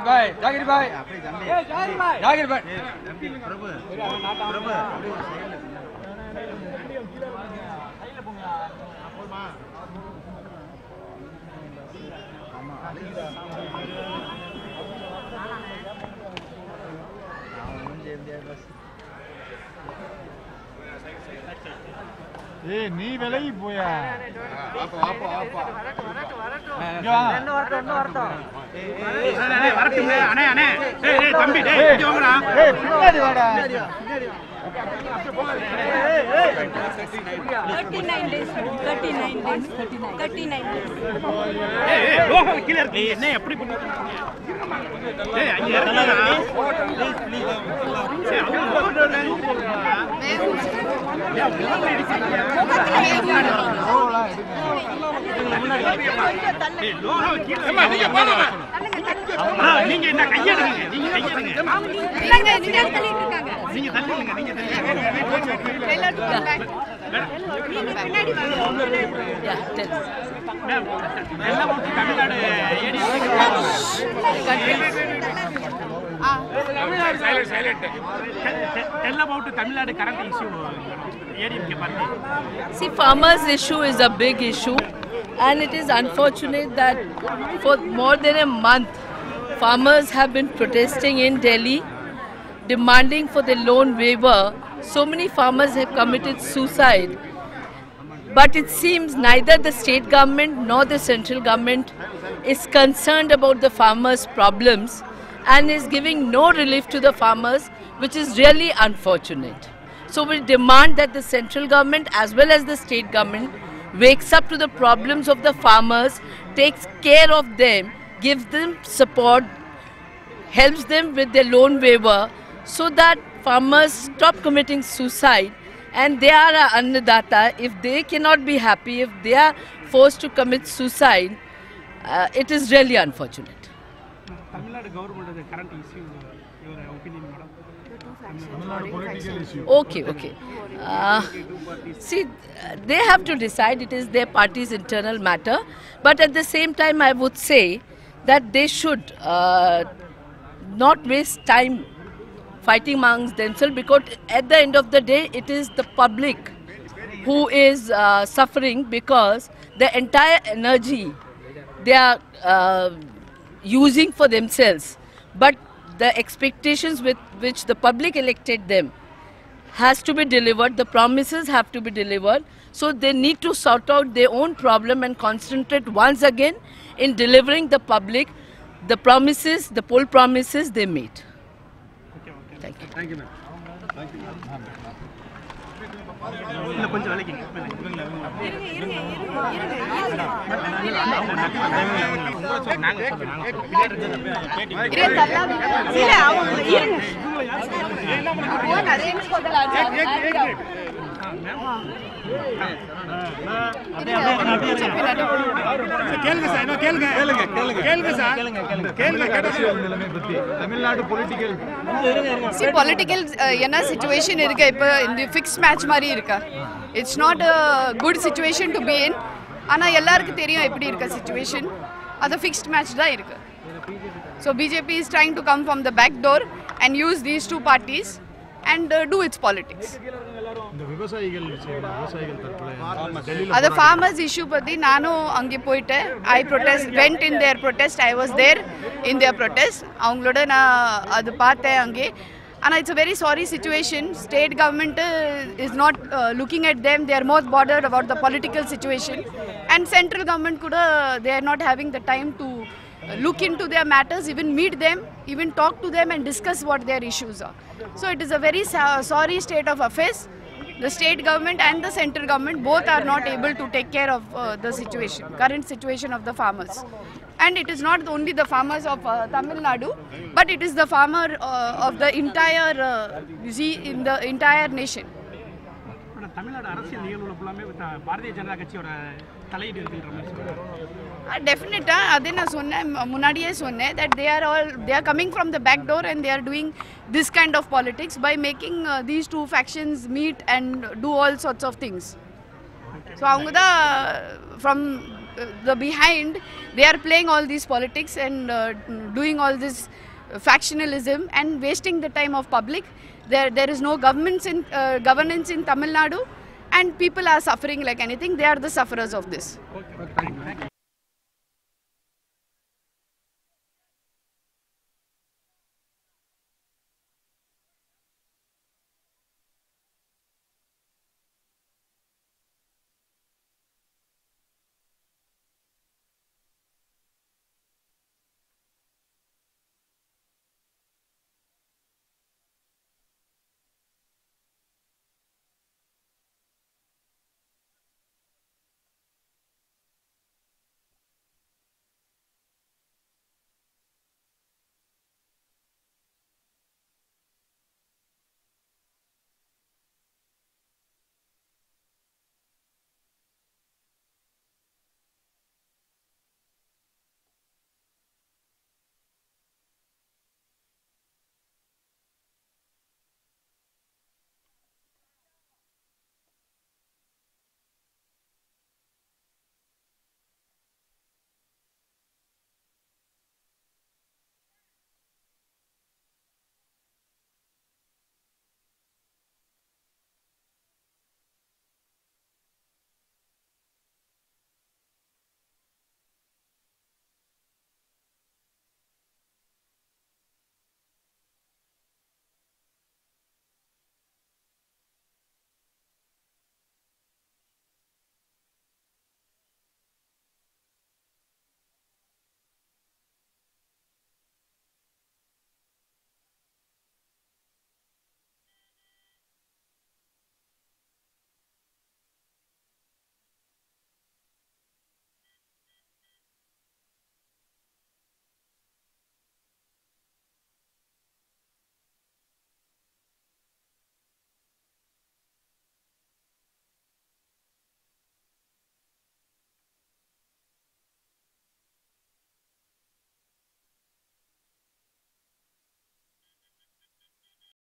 Bye. Jagir bhai. Jagir bhai. நீ விலகி போயா பின்னாடி வாடா 39 days. என்ன எப்படி நீங்க என்ன கையெடுங்க நீங்க கையெடுங்க இல்லங்க நீங்க தள்ளிட்டு இருக்காங்க நீங்க தள்ளிடுங்க நீங்க தள்ளிடுங்க எல்லாரும் பேக் நீங்க பின்னாடி வாங்க எல்லாம் போட்டு Tamil Nadu silent tell about Tamil Nadu current issue ADMK party. See, farmers issue is a big issue, and it is unfortunate that for more than a month farmers have been protesting in Delhi demanding for the loan waiver. So many farmers have committed suicide, but it seems neither the state government nor the central government is concerned about the farmers' problems and is giving no relief to the farmers, which is really unfortunate. So we demand that the central government as well as the state government wakes up to the problems of the farmers, takes care of them, gives them support, helps them with their loan waiver so that farmers stop committing suicide. And they are an annadata. If they cannot be happy, if they are forced to commit suicide, it is really unfortunate. Tamil Nadu government the current issue, your opinion, madam? Tamil Nadu political issue. Okay. See, they have to decide. It is their party's internal matter. But at the same time, I would say that they should not waste time fighting amongst themselves, because at the end of the day, it is the public who is suffering, because the entire energy they are using for themselves, but the expectations with which the public elected them has to be delivered, the promises have to be delivered, so they need to sort out their own problem and concentrate once again in delivering the public the promises, the poll promises they made. Thank you. Thank you, ma'am. Thank you. இன்னும் கொஞ்சம் விலைக்குங்க Tamil Nadu political political என்ன situation இருக்கு இப்போ இந்த fix match மாதிரி இருக்கா. It's not a good situation to be in. ஆனால் எல்லாருக்கும் தெரியும் எப்படி இருக்க சிச்சுவேஷன். அது ஃபிக்ஸ்ட் மேட்ச் தான் இருக்கு. So BJP is trying to come from the back door and use these two parties and do its politics. இந்த விவசாயிகள் அது farmers issue பத்தி நானும் அங்கே போயிட்டேன். I went in their protest. I was there in their protest. அவங்களோட நான் அது பார்த்தேன் அங்கே. And it's a very sorry situation. State government is not looking at them. They are more bothered about the political situation. And central government kuda, they are not having the time to look into their matters, even meet them, even talk to them and discuss what their issues are. So it is a very sorry state of affairs. The state government and the central government both are not able to take care of the situation, current situation of the farmers. And it is not only the farmers of Tamil Nadu, but it is the farmer of the entire, in the entire nation. Tamil Nadu அரசியல் நிகழ்வுல ஃபுல்லாமே பாரதிய ஜனதா கட்சியோட தலையீடு இருக்குன்ற மாதிரி சொல்றாங்க. டெஃபினட்டா அதே நான் சொன்னேன் முன்னாடியே சொன்னேன் that they are coming from the back door and they are doing this kind of politics by making these two factions meet and do all sorts of things. So அவங்க தான் from the behind, they are playing all these politics and doing all this factionalism and wasting the time of public. There is no governance in Tamil Nadu, and people are suffering like anything. They are the sufferers of this.